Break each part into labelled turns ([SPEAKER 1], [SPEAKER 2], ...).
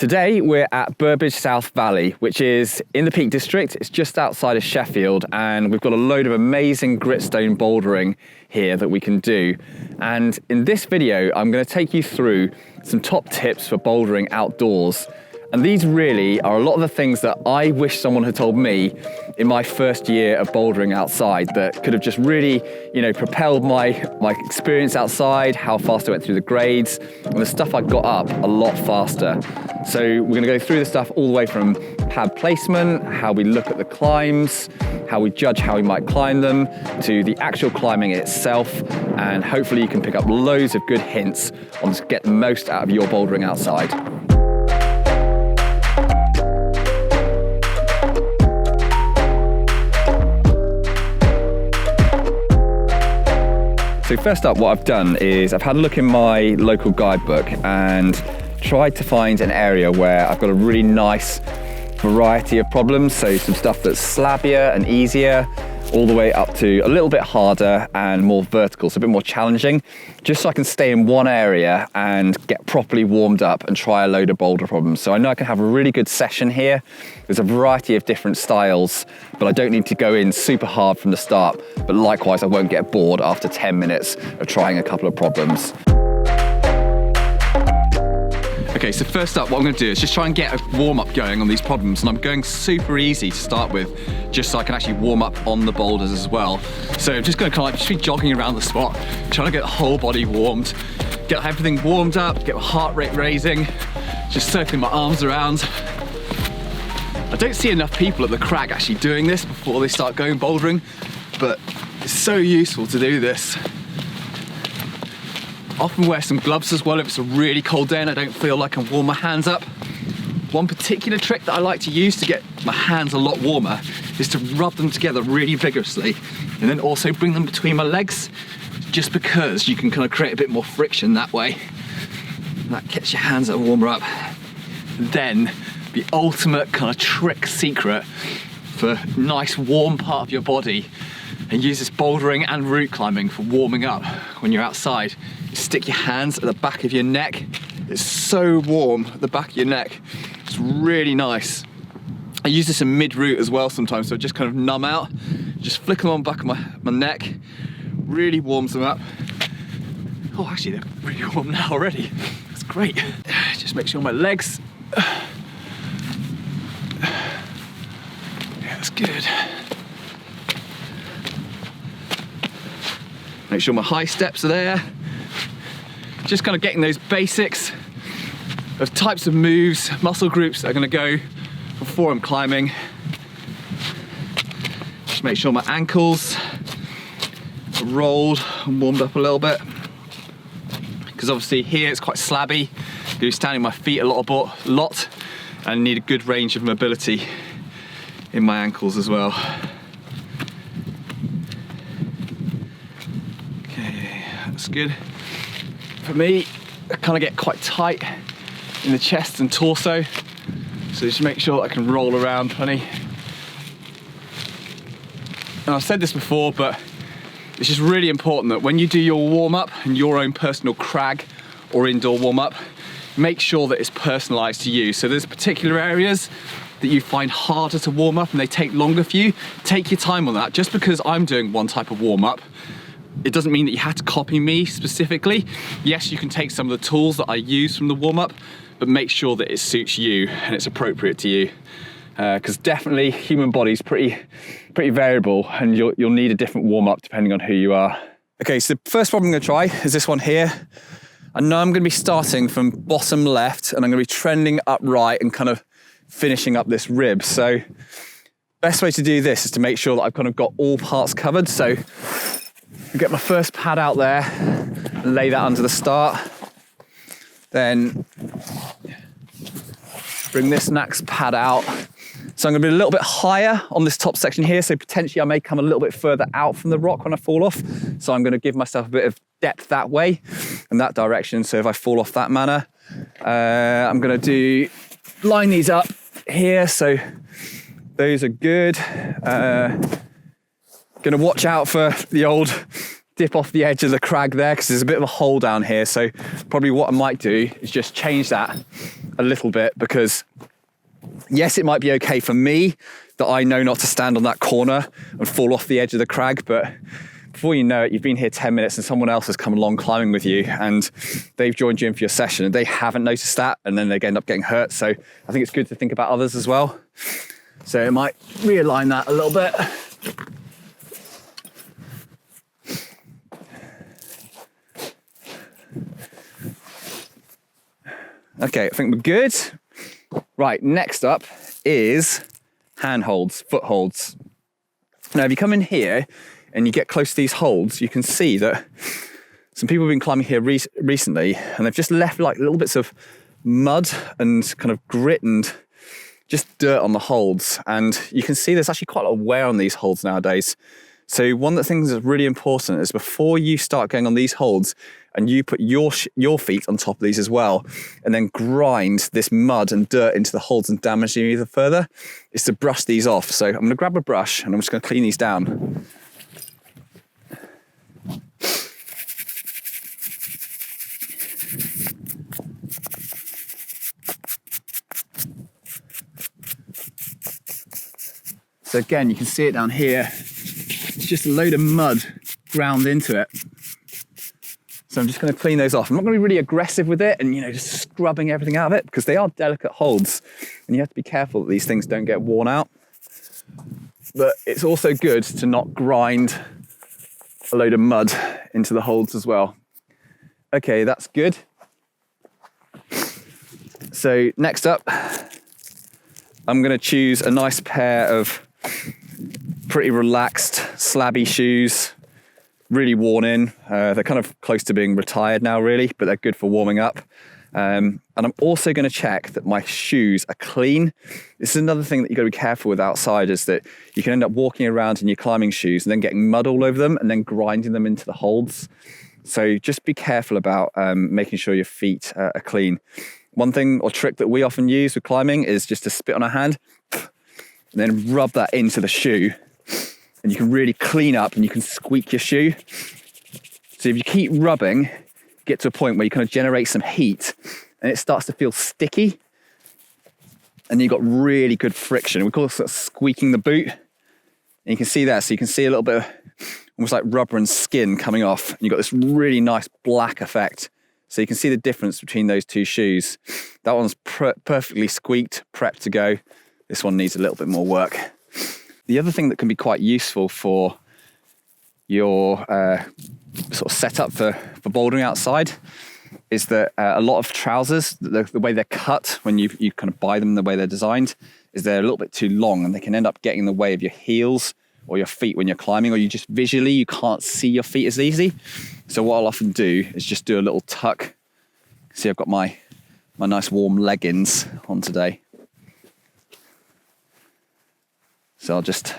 [SPEAKER 1] Today we're at Burbage South Valley, which is in the Peak District. It's just outside of Sheffield, and we've got a load of amazing gritstone bouldering here that we can do. And in this video, I'm going to take you through some top tips for bouldering outdoors. And these really are a lot of the things that I wish someone had told me in my first year of bouldering outside that could have just really, propelled my experience outside, how fast I went through the grades, and the stuff I got up a lot faster. So we're going to go through the stuff all the way from pad placement, how we look at the climbs, how we judge how we might climb them, to the actual climbing itself, and hopefully you can pick up loads of good hints on to get the most out of your bouldering outside. So first up, what I've done is I've had a look in my local guidebook and tried to find an area where I've got a really nice variety of problems. So some stuff that's slabbier and easier, all the way up to a little bit harder and more vertical, so a bit more challenging, just so I can stay in one area and get properly warmed up and try a load of boulder problems. So I know I can have a really good session here. There's a variety of different styles, but I don't need to go in super hard from the start. But likewise, I won't get bored after 10 minutes of trying a couple of problems. Okay, so first up, what I'm going to do is just try and get a warm-up going on these problems, and I'm going super easy to start with, just so I can actually warm up on the boulders as well. So I'm just going to kind of just be jogging around the spot, trying to get the whole body warmed, get everything warmed up, get my heart rate raising, just circling my arms around. I don't see enough people at the crag actually doing this before they start going bouldering, but it's so useful to do this. Often wear some gloves as well if it's a really cold day and I don't feel like I can warm my hands up. One particular trick that I like to use to get my hands a lot warmer is to rub them together really vigorously and then also bring them between my legs, just because you can kind of create a bit more friction that way. That gets your hands a warmer up. Then the ultimate kind of trick secret for a nice warm part of your body, and use this bouldering and route climbing for warming up when you're outside. You stick your hands at the back of your neck. It's so warm at the back of your neck. It's really nice. I use this in mid-route as well sometimes, so I just kind of numb out. Just flick them on the back of my neck. Really warms them up. Oh, actually they're really warm now already. That's great. Just make sure my legs. Yeah, that's good. Make sure my high steps are there. Just kind of getting those basics of types of moves, muscle groups that are going to go before I'm climbing. Just make sure my ankles are rolled and warmed up a little bit. Because obviously here it's quite slabby. You're standing my feet a lot, and I need a good range of mobility in my ankles as well. That's good. For me, I kind of get quite tight in the chest and torso, so just make sure that I can roll around plenty. And I've said this before, but it's just really important that when you do your warm-up and your own personal crag or indoor warm-up, make sure that it's personalised to you. So there's particular areas that you find harder to warm up and they take longer for you. Take your time on that. Just because I'm doing one type of warm-up, it doesn't mean that you have to copy me specifically. Yes, you can take some of the tools that I use from the warm-up, but make sure that it suits you and it's appropriate to you. Because definitely human body's pretty variable, and you'll need a different warm-up depending on who you are. Okay, so the first problem I'm gonna try is this one here. I know I'm gonna be starting from bottom left and I'm gonna be trending up right and kind of finishing up this rib. So best way to do this is to make sure that I've kind of got all parts covered. So get my first pad out there, lay that under the start. Then bring this next pad out. So I'm gonna be a little bit higher on this top section here, so potentially I may come a little bit further out from the rock when I fall off. So I'm gonna give myself a bit of depth that way, in that direction, so if I fall off that manner. I'm gonna line these up here, so those are good. Gonna watch out for the old dip off the edge of the crag there, because there's a bit of a hole down here. So probably what I might do is just change that a little bit, because yes, it might be okay for me that I know not to stand on that corner and fall off the edge of the crag, but before you know it, you've been here 10 minutes and someone else has come along climbing with you and they've joined you in for your session and they haven't noticed that, and then they end up getting hurt. So I think it's good to think about others as well. So it might realign that a little bit. Okay, I think we're good. Right, next up is handholds, footholds. Now, if you come in here and you get close to these holds, you can see that some people have been climbing here recently and they've just left like little bits of mud and kind of grit and just dirt on the holds. And you can see there's actually quite a lot of wear on these holds nowadays. So one of the things that's really important is before you start going on these holds, and you put your feet on top of these as well, and then grind this mud and dirt into the holds and damage them even further, is to brush these off. So I'm going to grab a brush and I'm just going to clean these down. So again, you can see it down here. It's just a load of mud ground into it. So I'm just going to clean those off. I'm not going to be really aggressive with it and, just scrubbing everything out of it, because they are delicate holds and you have to be careful that these things don't get worn out. But it's also good to not grind a load of mud into the holds as well. Okay, that's good. So next up, I'm going to choose a nice pair of pretty relaxed, slabby shoes. Really worn in. They're kind of close to being retired now, really, but they're good for warming up. And I'm also going to check that my shoes are clean. This is another thing that you've got to be careful with outside, is that you can end up walking around in your climbing shoes and then getting mud all over them and then grinding them into the holds. So just be careful about making sure your feet are clean. One thing or trick that we often use with climbing is just to spit on our hand and then rub that into the shoe. And you can really clean up and you can squeak your shoe. So if you keep rubbing, get to a point where you kind of generate some heat and it starts to feel sticky. And you've got really good friction. We call it sort of squeaking the boot. And you can see that. So you can see a little bit of almost like rubber and skin coming off. And you've got this really nice black effect. So you can see the difference between those two shoes. That one's perfectly squeaked, prepped to go. This one needs a little bit more work. The other thing that can be quite useful for your sort of setup for bouldering outside is that a lot of trousers, the way they're cut when you kind of buy them, the way they're designed, is they're a little bit too long and they can end up getting in the way of your heels or your feet when you're climbing, or you just visually, you can't see your feet as easy. So what I'll often do is just do a little tuck. See, I've got my nice warm leggings on today. So I'll just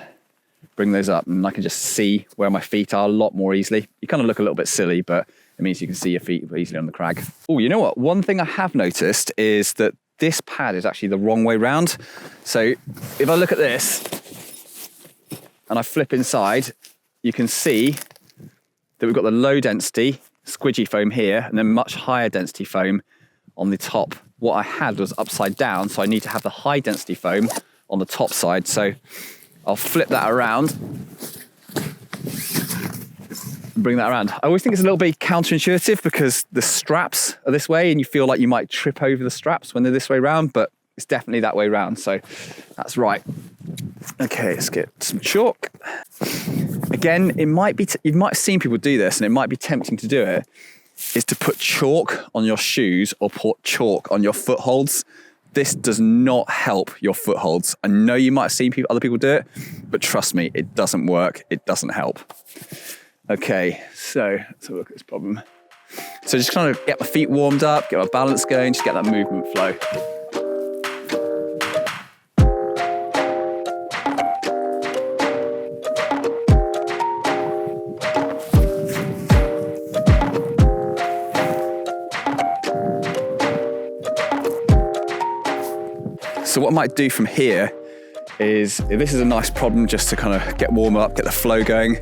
[SPEAKER 1] bring those up and I can just see where my feet are a lot more easily. You kind of look a little bit silly, but it means you can see your feet easily on the crag. Oh, you know what? One thing I have noticed is that this pad is actually the wrong way round. So if I look at this and I flip inside, you can see that we've got the low density squidgy foam here and then much higher density foam on the top. What I had was upside down, so I need to have the high density foam on the top side. So I'll flip that around and bring that around. I always think it's a little bit counterintuitive because the straps are this way and you feel like you might trip over the straps when they're this way around, but it's definitely that way around. So that's right. Okay, let's get some chalk. Again, it might be, you might have seen people do this and it might be tempting to do it, is to put chalk on your shoes or put chalk on your footholds. This does not help your footholds. I know you might have seen other people do it, but trust me, it doesn't work. It doesn't help. Okay, so let's have a look at this problem. So just kind of get my feet warmed up, get my balance going, just get that movement flow. So what I might do from here is this is a nice problem just to kind of get warm up, get the flow going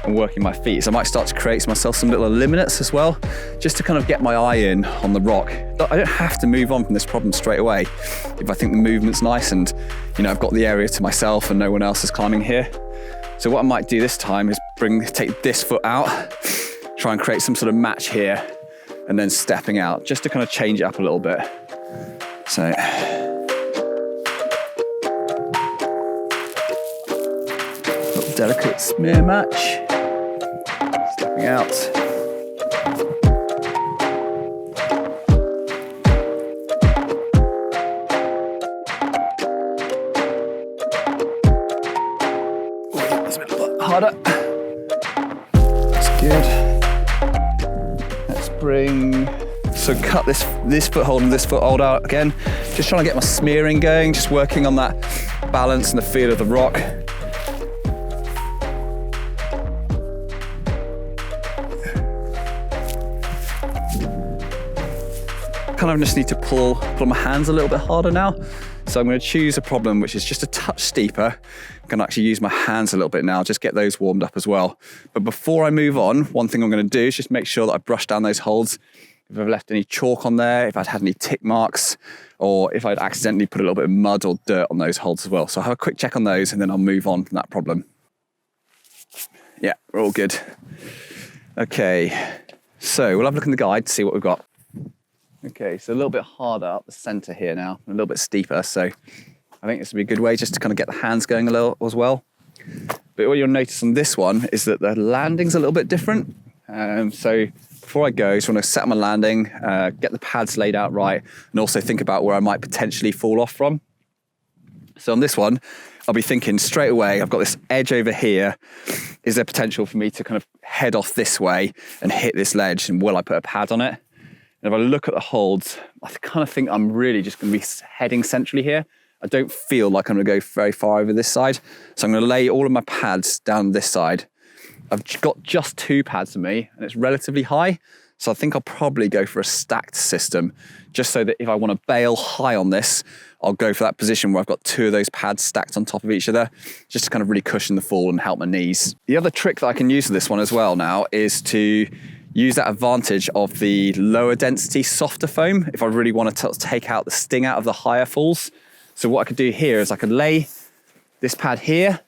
[SPEAKER 1] and working my feet. So I might start to create myself some little eliminates as well, just to kind of get my eye in on the rock. I don't have to move on from this problem straight away if I think the movement's nice and, you know, I've got the area to myself and no one else is climbing here. So what I might do this time is take this foot out, try and create some sort of match here, and then stepping out, just to kind of change it up a little bit. So. Little delicate smear match. Stepping out. Harder. That's good. Let's bring, so cut this foothold and this foothold out again. Just trying to get my smearing going, just working on that balance and the feel of the rock. Kind of just need to pull my hands a little bit harder now. So I'm going to choose a problem which is just a touch steeper. I'm going to actually use my hands a little bit now, just get those warmed up as well. But before I move on, one thing I'm going to do is just make sure that I brush down those holds. If I've left any chalk on there, if I'd had any tick marks, or if I'd accidentally put a little bit of mud or dirt on those holds as well. So I'll have a quick check on those and then I'll move on from that problem. Yeah, we're all good. Okay, so we'll have a look in the guide to see what we've got. Okay, so a little bit harder up the center here now, a little bit steeper. So I think this would be a good way just to kind of get the hands going a little as well. But what you'll notice on this one is that the landing's a little bit different. So before I go, I just want to set my landing, get the pads laid out right, and also think about where I might potentially fall off from. So on this one, I'll be thinking straight away, I've got this edge over here. Is there potential for me to kind of head off this way and hit this ledge, and will I put a pad on it? And if I look at the holds, I kind of think I'm really just going to be heading centrally here. I don't feel like I'm going to go very far over this side. So I'm going to lay all of my pads down this side. I've got just 2 pads for me and it's relatively high. So I think I'll probably go for a stacked system, just so that if I want to bail high on this, I'll go for that position where I've got 2 of those pads stacked on top of each other, just to kind of really cushion the fall and help my knees. The other trick that I can use for this one as well now is to use that advantage of the lower density, softer foam if I really want to take out the sting out of the higher falls. So what I could do here is I could lay this pad here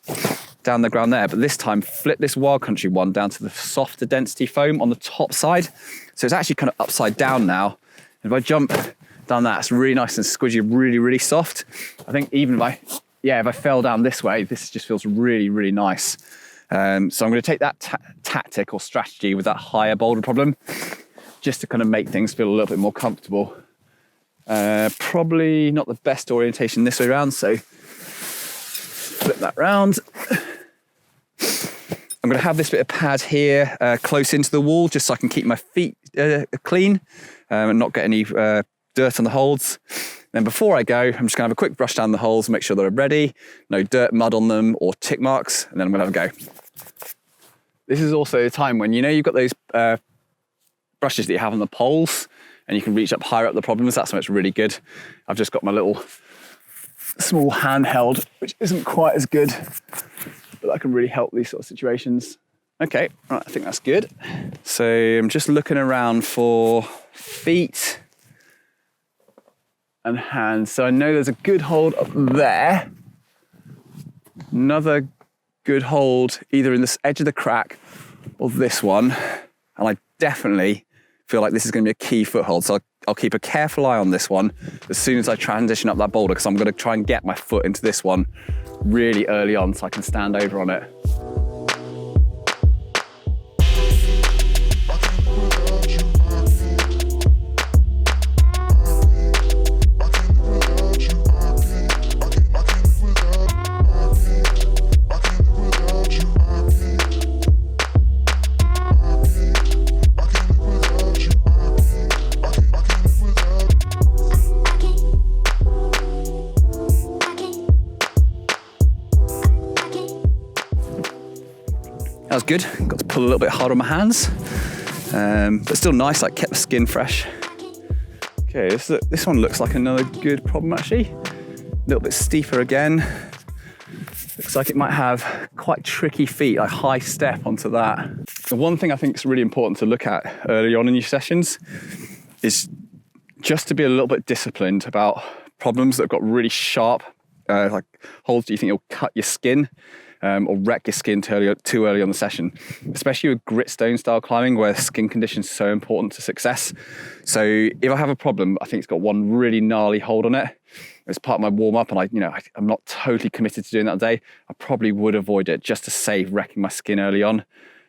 [SPEAKER 1] down the ground there, but this time flip this Wild Country one down to the softer density foam on the top side. So it's actually kind of upside down now. And if I jump down that, it's really nice and squidgy, really, really soft. I think even if I fell down this way, this just feels really, really nice. So I'm going to take that tactic or strategy with that higher boulder problem, just to kind of make things feel a little bit more comfortable. Probably not the best orientation this way around, so flip that round. I'm going to have this bit of pad here close into the wall, just so I can keep my feet clean and not get any dirt on the holds. Then before I go, I'm just going to have a quick brush down the holes, make sure they're ready, no dirt, mud on them or tick marks, and then I'm going to have a go. This is also a time when, you know, you've got those brushes that you have on the poles and you can reach up higher up the problems. That's when it's really good. I've just got my little small handheld, which isn't quite as good, but that can really help these sort of situations. Okay, right, I think that's good. So I'm just looking around for feet and hands. So I know there's a good hold up there. Another good hold either in this edge of the crack or this one. And I definitely feel like this is going to be a key foothold. So I'll keep a careful eye on this one as soon as I transition up that boulder, because I'm going to try and get my foot into this one really early on so I can stand over on it. That was good. Got to pull a little bit harder on my hands, but still nice, like kept the skin fresh. Okay, this one looks like another good problem actually. A little bit steeper again. looks like it might have quite tricky feet, like high step onto that. The one thing I think is really important to look at early on in your sessions is just to be a little bit disciplined about problems that have got really sharp, like holds that you think will cut your skin or wreck your skin too early on the session, especially with gritstone style climbing where skin condition is so important to success. So if I have a problem, I think it's got one really gnarly hold on it as part of my warm up, and I'm not totally committed to doing that day, I probably would avoid it just to save wrecking my skin early on,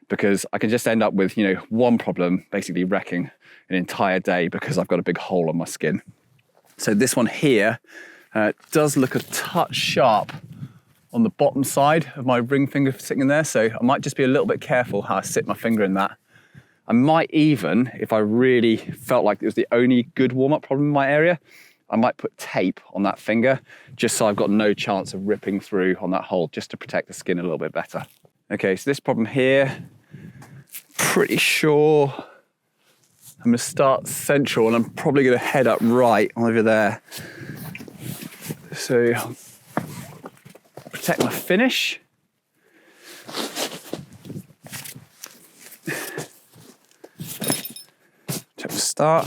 [SPEAKER 1] because I can just end up with one problem basically wrecking an entire day because I've got a big hole on my skin. So this one here does look a touch sharp on the bottom side of my ring finger sitting in there, so I might just be a little bit careful how I sit my finger in that. I might even, if I really felt like it was the only good warm-up problem in my area, I might put tape on that finger just so I've got no chance of ripping through on that hole, just to protect the skin a little bit better. Okay, so this problem here, pretty sure I'm gonna start central and I'm probably gonna head up right over there. So protect my finish. Check the start.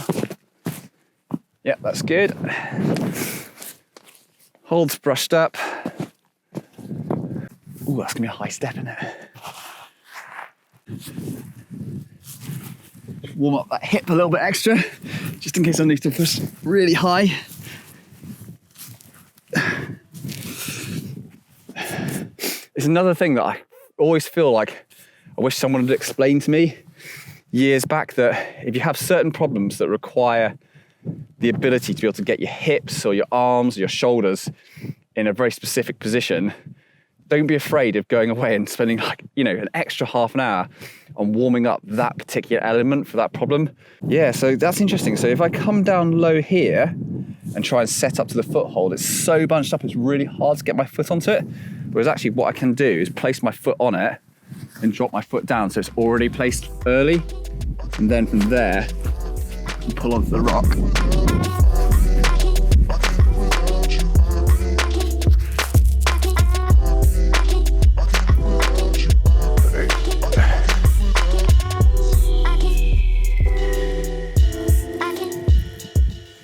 [SPEAKER 1] Yep, that's good. Holds brushed up. Ooh, that's gonna be a high step in it. Warm up that hip a little bit extra, just in case I need to push really high. It's another thing that I always feel like I wish someone had explained to me years back, that if you have certain problems that require the ability to be able to get your hips or your arms or your shoulders in a very specific position, don't be afraid of going away and spending an extra half an hour on warming up that particular element for that problem. Yeah, so that's interesting. So if I come down low here and try and set up to the foothold, it's so bunched up, it's really hard to get my foot onto it. Whereas actually what I can do is place my foot on it and drop my foot down so it's already placed early. And then from there, pull onto the rock.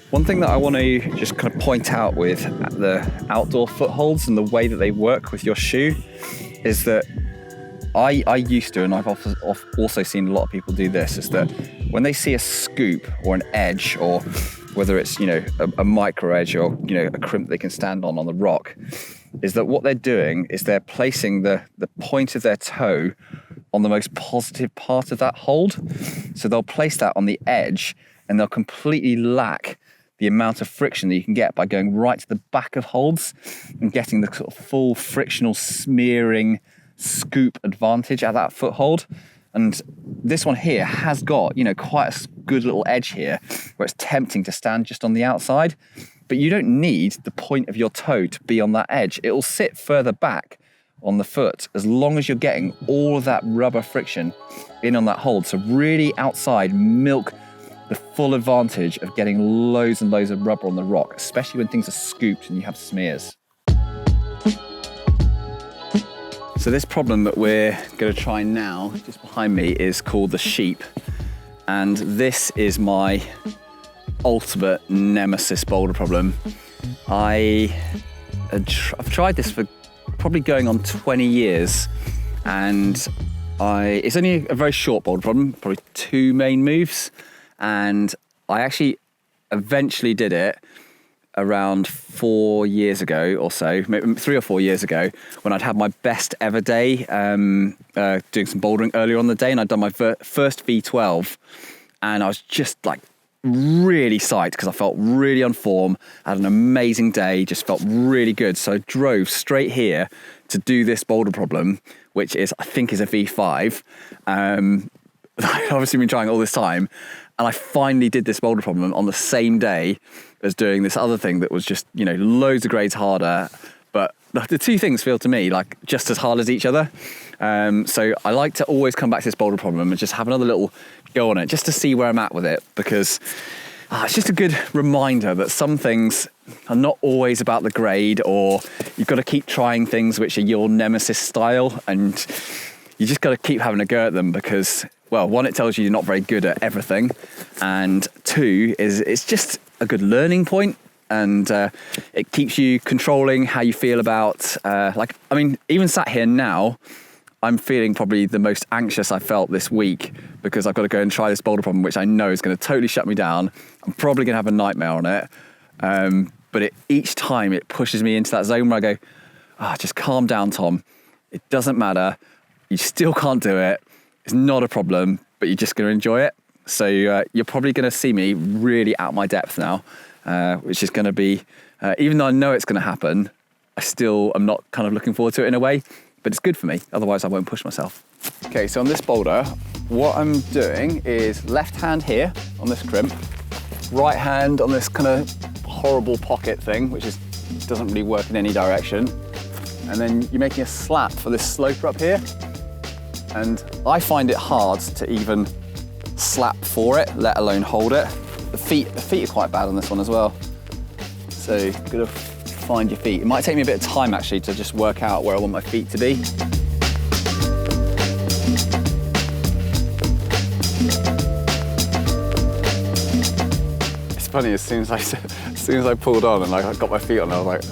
[SPEAKER 1] One thing that I want to just kind of point out with the outdoor footholds and the way that they work with your shoe is that I used to, and I've also seen a lot of people do this, is that when they see a scoop or an edge, or whether it's a micro edge or a crimp they can stand on the rock, is that what they're doing is they're placing the point of their toe on the most positive part of that hold. So they'll place that on the edge and they'll completely lack the amount of friction that you can get by going right to the back of holds and getting the sort of full frictional smearing scoop advantage at that foothold. And this one here has got, quite a good little edge here where it's tempting to stand just on the outside, but you don't need the point of your toe to be on that edge. It will sit further back on the foot as long as you're getting all of that rubber friction in on that hold. So really outside, milk the full advantage of getting loads and loads of rubber on the rock, especially when things are scooped and you have smears. So this problem that we're going to try now, just behind me, is called the sheep. And this is my ultimate nemesis boulder problem. I've tried this for probably going on 20 years. And it's only a very short boulder problem, probably 2 main moves. And I actually eventually did it around 4 years ago or so, maybe 3 or 4 years ago, when I'd had my best ever day doing some bouldering earlier on in the day, and I'd done my first V12, and I was just really psyched because I felt really on form, had an amazing day, just felt really good. So I drove straight here to do this boulder problem, which I think is a V5. I've obviously been trying all this time, and I finally did this boulder problem on the same day as doing this other thing that was just, loads of grades harder. But the two things feel to me like just as hard as each other. So I like to always come back to this boulder problem and just have another little go on it, just to see where I'm at with it. Because it's just a good reminder that some things are not always about the grade, or you've got to keep trying things which are your Nemesis style, and you just got to keep having a go at them because, well, one, it tells you you're not very good at everything, and two, is it's just a good learning point, and it keeps you controlling how you feel about, even sat here now, I'm feeling probably the most anxious I've felt this week because I've got to go and try this boulder problem, which I know is going to totally shut me down. I'm probably going to have a nightmare on it. But each time it pushes me into that zone where I go, just calm down, Tom. It doesn't matter. You still can't do it. It's not a problem, but you're just going to enjoy it. So you're probably going to see me really out my depth now, which is going to be, even though I know it's going to happen, I still am not kind of looking forward to it in a way. But it's good for me, otherwise I won't push myself. Okay, so on this boulder, what I'm doing is left hand here on this crimp, right hand on this kind of horrible pocket thing, which doesn't really work in any direction. And then you're making a slap for this sloper up here. And I find it hard to even slap for it, let alone hold it. The feet are quite bad on this one as well. So you've got to find your feet. It might take me a bit of time actually to just work out where I want my feet to be. It's funny, as soon as I pulled on and I got my feet on, I was like,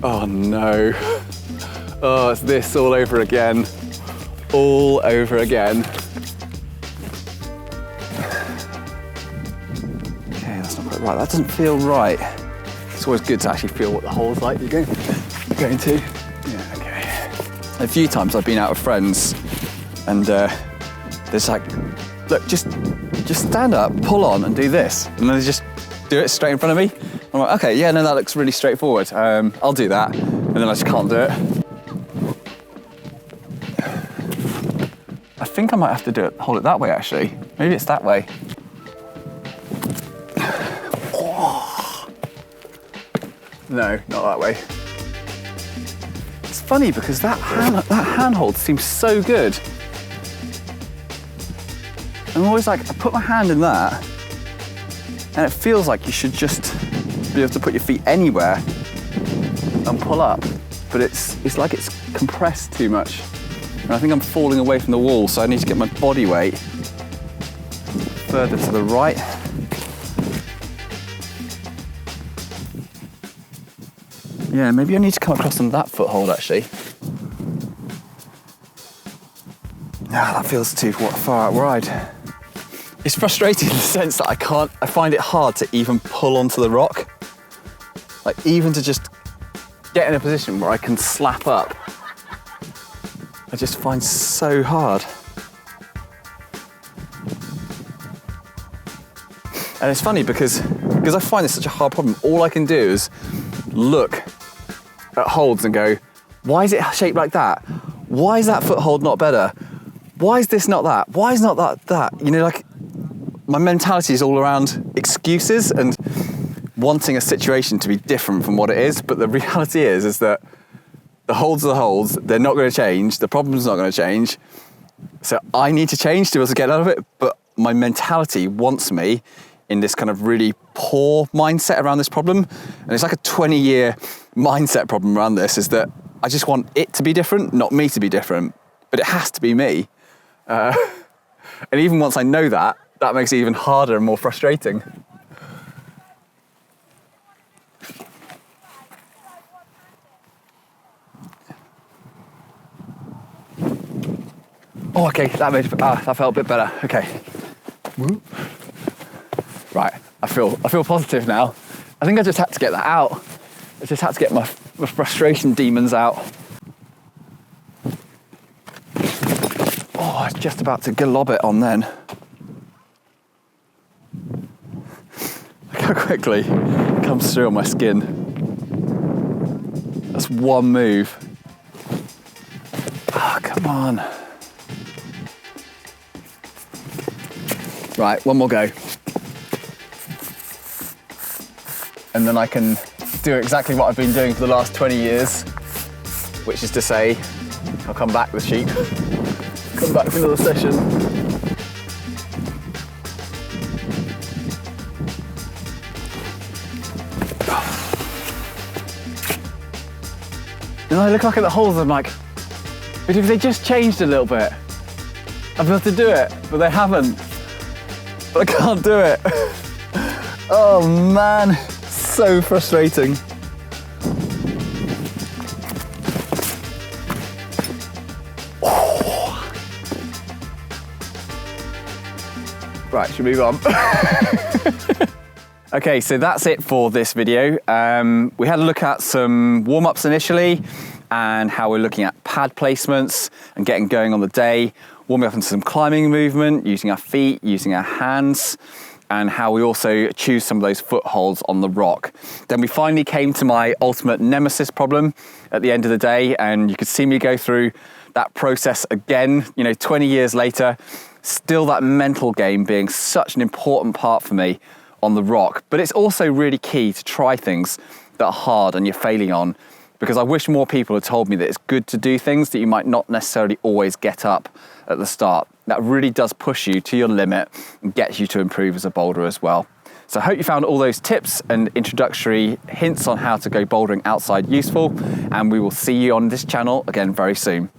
[SPEAKER 1] oh no. Oh, it's this all over again. All over again. Okay, that's not quite right. That doesn't feel right. It's always good to actually feel what the hole's like you're going to. Yeah, okay. A few times I've been out with friends and there's like, look, just stand up, pull on and do this. And then they just do it straight in front of me. I'm like, okay, yeah, no, that looks really straightforward. I'll do that. And then I just can't do it. I think I might have to hold it that way actually. Maybe it's that way. No, not that way. It's funny because that handhold seems so good. I'm always like, I put my hand in that and it feels like you should just be able to put your feet anywhere and pull up. But it's like it's compressed too much. And I think I'm falling away from the wall, so I need to get my body weight further to the right. Yeah, maybe I need to come across on that foothold actually. That feels too far out wide. It's frustrating in the sense that I find it hard to even pull onto the rock. Like even to just get in a position where I can slap up, I just find so hard. And it's funny because I find this such a hard problem, all I can do is look at holds and go, why is it shaped like that? Why is that foothold not better? Why is this not that? Why is not that? You know, like my mentality is all around excuses and wanting a situation to be different from what it is. But the reality is that the holds are the holds. They're not going to change. The problem's not going to change. So I need to change to be able to get out of it. But my mentality wants me in this kind of really poor mindset around this problem. And it's like a 20-year mindset problem around this, is that I just want it to be different, not me to be different. But it has to be me. And even once I know that makes it even harder and more frustrating. Oh, okay, that felt a bit better. Okay. Right, I feel positive now. I think I just had to get that out. I just had to get my frustration demons out. Oh, I was just about to glob it on then. Look how quickly it comes through on my skin. That's one move. Oh, come on. Right, one more go. And then I can do exactly what I've been doing for the last 20 years, which is to say, I'll come back with sheep, come back for another session. And I look back at the holes, I'm like, but if they just changed a little bit, I'd be able to do it, but they haven't. But I can't do it. Oh man, so frustrating. Right, should we move on? Okay, so that's it for this video. We had a look at some warm-ups initially and how we're looking at pad placements and getting going on the day, warming up into some climbing movement, using our feet, using our hands, and how we also choose some of those footholds on the rock. Then we finally came to my ultimate nemesis problem at the end of the day, and you could see me go through that process again, 20 years later, still that mental game being such an important part for me on the rock. But it's also really key to try things that are hard and you're failing on, because I wish more people had told me that it's good to do things that you might not necessarily always get up at the start. That really does push you to your limit and gets you to improve as a boulderer as well. So I hope you found all those tips and introductory hints on how to go bouldering outside useful, and we will see you on this channel again very soon.